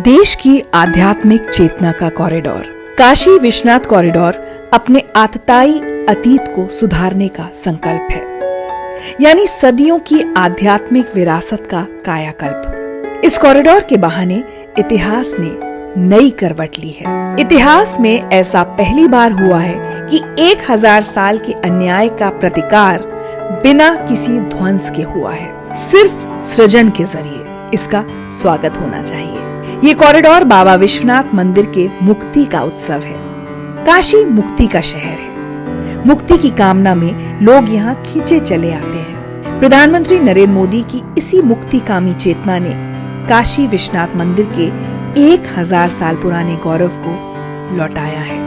देश की आध्यात्मिक चेतना का कॉरिडोर काशी विश्वनाथ कॉरिडोर अपने आतताई अतीत को सुधारने का संकल्प है, यानी सदियों की आध्यात्मिक विरासत का कायाकल्प। इस कॉरिडोर के बहाने इतिहास ने नई करवट ली है। इतिहास में ऐसा पहली बार हुआ है कि 1000 साल के अन्याय का प्रतिकार बिना किसी ध्वंस के हुआ है। सिर्फ सृजन के जरिए इसका स्वागत होना चाहिए। ये कॉरिडोर बाबा विश्वनाथ मंदिर के मुक्ति का उत्सव है। काशी मुक्ति का शहर है। मुक्ति की कामना में लोग यहाँ खींचे चले आते हैं। प्रधानमंत्री नरेंद्र मोदी की इसी मुक्तिकामी चेतना ने काशी विश्वनाथ मंदिर के 1000 साल पुराने गौरव को लौटाया है।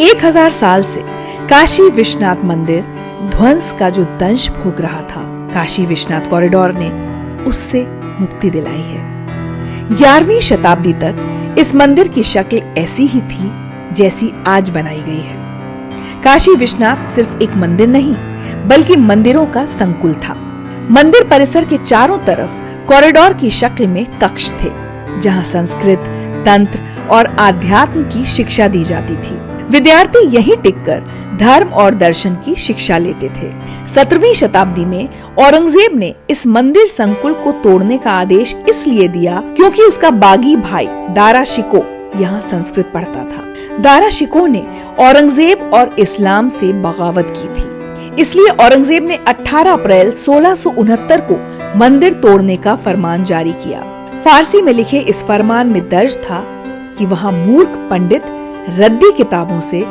1000 साल से काशी विश्वनाथ मंदिर ध्वंस का जो दंश भोग रहा था, काशी विश्वनाथ कॉरिडोर ने उससे मुक्ति दिलाई है। 11वीं शताब्दी तक इस मंदिर की शक्ल ऐसी ही थी जैसी आज बनाई गई है। काशी विश्वनाथ सिर्फ एक मंदिर नहीं, बल्कि मंदिरों का संकुल था। मंदिर परिसर के चारों तरफ कॉरिडोर की शक्ल में कक्ष थे, जहां संस्कृत, तंत्र और आध्यात्म की शिक्षा दी जाती थी। विद्यार्थी यहीं टिककर धर्म और दर्शन की शिक्षा लेते थे। 17वीं शताब्दी में औरंगजेब ने इस मंदिर संकुल को तोड़ने का आदेश इसलिए दिया क्योंकि उसका बागी भाई दारा शिको यहाँ संस्कृत पढ़ता था। दारा शिको ने औरंगजेब और इस्लाम से बगावत की थी, इसलिए औरंगजेब ने 18 अप्रैल 1669 को मंदिर तोड़ने का फरमान जारी किया। फारसी में लिखे इस फरमान में दर्ज था कि वहाँ मूर्ख पंडित रद्दी किताबों से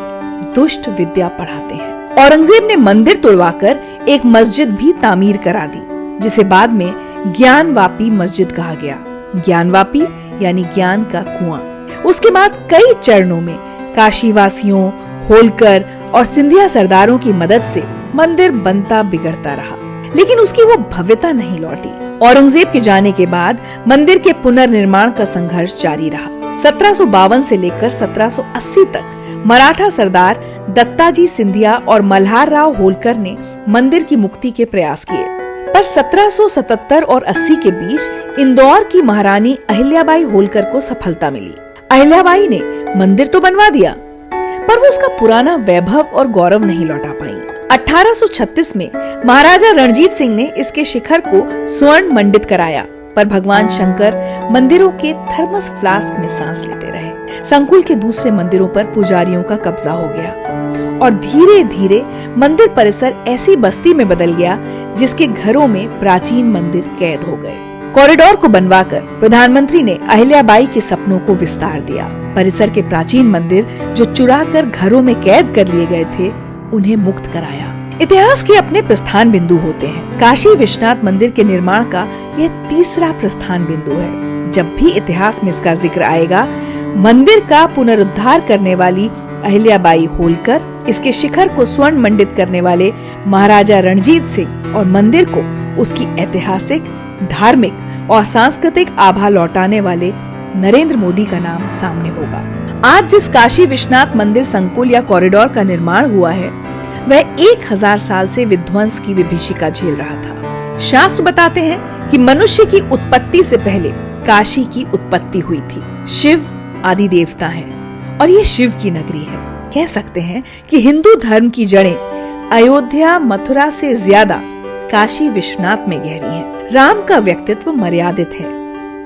दुष्ट विद्या पढ़ाते हैं। औरंगजेब ने मंदिर तोड़वाकर एक मस्जिद भी तामीर करा दी, जिसे बाद में ज्ञानवापी मस्जिद कहा गया। ज्ञानवापी यानी ज्ञान का कुआं। उसके बाद कई चरणों में काशीवासियों, होलकर और सिंधिया सरदारों की मदद से मंदिर बनता बिगड़ता रहा, लेकिन उसकी वो भव्यता नहीं लौटी। औरंगजेब के जाने के बाद मंदिर के पुनर्निर्माण का संघर्ष जारी रहा। 1752 से लेकर 1780 तक मराठा सरदार दत्ताजी सिंधिया और मल्हार राव होलकर ने मंदिर की मुक्ति के प्रयास किए, पर 1777 और 80 के बीच इंदौर की महारानी अहिल्याबाई होलकर को सफलता मिली। अहिल्याबाई ने मंदिर तो बनवा दिया, पर वो उसका पुराना वैभव और गौरव नहीं लौटा पाई। 1836 में महाराजा रणजीत सिंह ने इसके शिखर को स्वर्ण मंडित कराया, पर भगवान शंकर मंदिरों के थर्मस फ्लास्क में सांस लेते रहे। संकुल के दूसरे मंदिरों पर पुजारियों का कब्जा हो गया और धीरे धीरे मंदिर परिसर ऐसी बस्ती में बदल गया जिसके घरों में प्राचीन मंदिर कैद हो गए। कॉरिडोर को बनवाकर प्रधानमंत्री ने अहिल्याबाई के सपनों को विस्तार दिया। परिसर के प्राचीन मंदिर जो चुरा कर घरों में कैद कर लिए गए थे, उन्हें मुक्त कराया। इतिहास के अपने प्रस्थान बिंदु होते हैं। काशी विश्वनाथ मंदिर के निर्माण का यह तीसरा प्रस्थान बिंदु है। जब भी इतिहास में इसका जिक्र आएगा, मंदिर का पुनरुद्धार करने वाली अहिल्याबाई होलकर, इसके शिखर को स्वर्ण मंडित करने वाले महाराजा रणजीत सिंह और मंदिर को उसकी ऐतिहासिक, धार्मिक और सांस्कृतिक आभा लौटाने वाले नरेंद्र मोदी का नाम सामने होगा। आज जिस काशी विश्वनाथ मंदिर संकुल या कॉरिडोर का निर्माण हुआ है, वह 1000 साल से विध्वंस की विभीषिका झेल रहा था। शास्त्र बताते हैं कि मनुष्य की उत्पत्ति से पहले काशी की उत्पत्ति हुई थी। शिव आदि देवता हैं और ये शिव की नगरी है। कह सकते हैं कि हिंदू धर्म की जड़ें अयोध्या, मथुरा से ज्यादा काशी विश्वनाथ में गहरी हैं। राम का व्यक्तित्व मर्यादित है,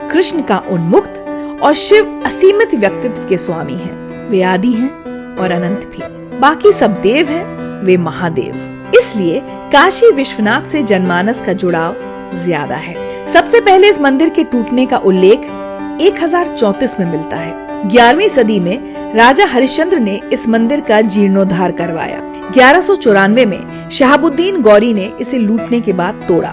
कृष्ण का उन्मुक्त और शिव असीमित व्यक्तित्व के स्वामी हैं। वे आदि हैं और अनंत भी। बाकी सब देव हैं, वे महादेव। इसलिए काशी विश्वनाथ से जनमानस का जुड़ाव ज्यादा है। सबसे पहले इस मंदिर के टूटने का उल्लेख 1034 में मिलता है। 11वीं सदी में राजा हरिश्चंद्र ने इस मंदिर का जीर्णोद्धार करवाया। 1194 में शहाबुद्दीन गौरी ने इसे लूटने के बाद तोड़ा।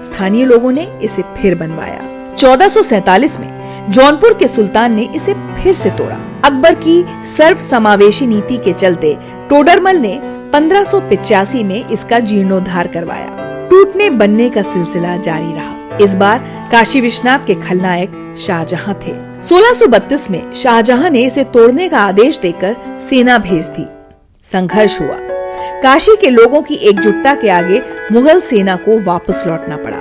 स्थानीय लोगों ने इसे फिर बनवाया। 1447 में जौनपुर के सुल्तान ने इसे फिर से तोड़ा। अकबर की सर्व समावेशी नीति के चलते टोडरमल ने 1585 में इसका जीर्णोद्धार करवाया। टूटने बनने का सिलसिला जारी रहा। इस बार काशी विश्वनाथ के खलनायक शाहजहां थे। 1632 में शाहजहां ने इसे तोड़ने का आदेश देकर सेना भेज दी। संघर्ष हुआ। काशी के लोगों की एकजुटता के आगे मुगल सेना को वापस लौटना पड़ा।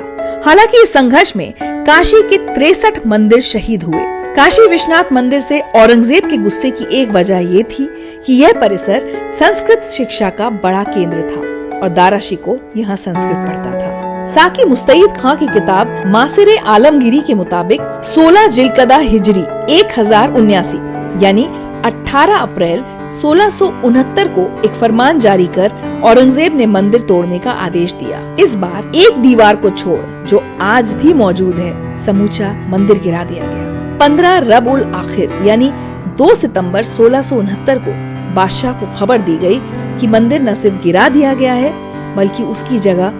हालांकि इस संघर्ष में काशी के 63 मंदिर शहीद हुए। काशी विश्वनाथ मंदिर से औरंगजेब के गुस्से की एक वजह ये थी कि यह परिसर संस्कृत शिक्षा का बड़ा केंद्र था और दारा शिकोह यहाँ संस्कृत पढ़ता था। साकी मुस्तईद खां की किताब मासिरे आलमगीरी के मुताबिक 16 जिलकदा हिजरी 1079 यानी 18 अप्रैल 1669 को एक फरमान जारी कर औरंगजेब ने मंदिर तोड़ने का आदेश दिया। इस बार एक दीवार को छोड़ जो आज भी मौजूद है, समूचा मंदिर गिरा दिया गया। 15 रबउल आखिर यानी 2 सितंबर 1669 को बादशाह को खबर दी गई कि मंदिर न सिर्फ गिरा दिया गया है बल्कि उसकी जगह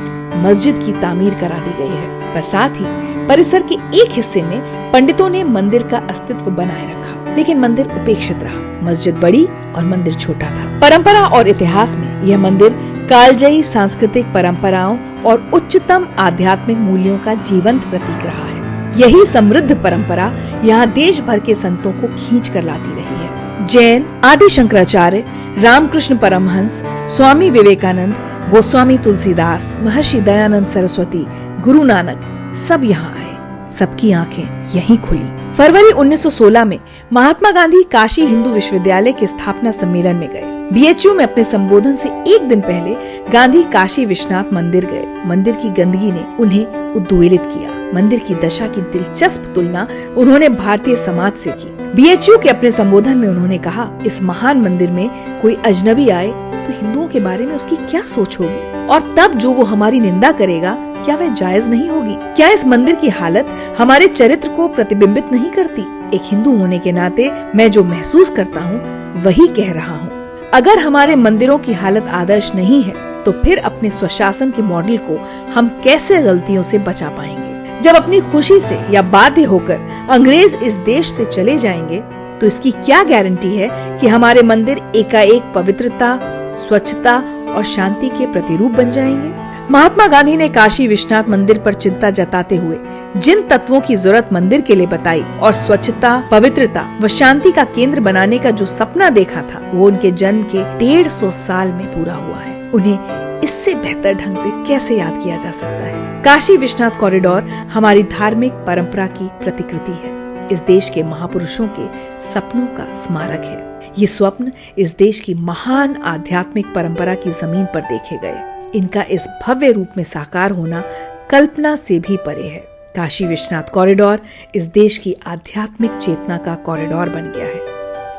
मस्जिद की तामीर करा दी गई है। पर साथ ही परिसर के एक हिस्से में पंडितों ने मंदिर का अस्तित्व बनाए रखा, लेकिन मंदिर उपेक्षित रहा। मस्जिद बड़ी और मंदिर छोटा था। परंपरा और इतिहास में यह मंदिर कालजयी सांस्कृतिक परंपराओं और उच्चतम आध्यात्मिक मूल्यों का जीवंत प्रतीक रहा है। यही समृद्ध परंपरा यहाँ देश भर के संतों को खींच कर लाती रही है। जैन, आदि शंकराचार्य, रामकृष्ण परमहंस, स्वामी विवेकानंद, गोस्वामी तुलसीदास, महर्षि दयानंद सरस्वती, गुरु नानक सब यहाँ आए। सबकी आंखें यहीं खुली। फरवरी 1916 में महात्मा गांधी काशी हिंदू विश्वविद्यालय के स्थापना सम्मेलन में गए। बीएचयू में अपने संबोधन से एक दिन पहले गांधी काशी विश्वनाथ मंदिर गए। मंदिर की गंदगी ने उन्हें उद्वेलित किया। मंदिर की दशा की दिलचस्प तुलना उन्होंने भारतीय समाज से की। बीएचयू के अपने संबोधन में उन्होंने कहा, इस महान मंदिर में कोई अजनबी आए तो हिंदुओं के बारे में उसकी क्या सोच होगी, और तब जो वो हमारी निंदा करेगा क्या वह जायज नहीं होगी? क्या इस मंदिर की हालत हमारे चरित्र को प्रतिबिंबित नहीं करती? एक हिंदू होने के नाते मैं जो महसूस करता हूँ वही कह रहा हूँ। अगर हमारे मंदिरों की हालत आदर्श नहीं है तो फिर अपने स्वशासन के मॉडल को हम कैसे गलतियों से बचा पाएंगे? जब अपनी खुशी से या बाध्य होकर अंग्रेज इस देश से चले जाएंगे तो इसकी क्या गारंटी है कि हमारे मंदिर एकाएक पवित्रता, स्वच्छता और शांति के प्रतिरूप बन जाएंगे? महात्मा गांधी ने काशी विश्वनाथ मंदिर पर चिंता जताते हुए जिन तत्वों की जरूरत मंदिर के लिए बताई और स्वच्छता, पवित्रता व शांति का केंद्र बनाने का जो सपना देखा था वो उनके जन्म के 150 साल में पूरा हुआ है। उन्हें इससे बेहतर ढंग से कैसे याद किया जा सकता है? काशी विश्वनाथ कॉरिडोर हमारी धार्मिक परंपरा की प्रतिकृति है। इस देश के महापुरुषों के सपनों का स्मारक है। ये स्वप्न इस देश की महान आध्यात्मिक परंपरा की जमीन पर देखे गए। इनका इस भव्य रूप में साकार होना कल्पना से भी परे है। काशी विश्वनाथ कॉरिडोर इस देश की आध्यात्मिक चेतना का कॉरिडोर बन गया है,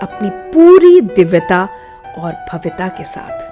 अपनी पूरी दिव्यता और भव्यता के साथ।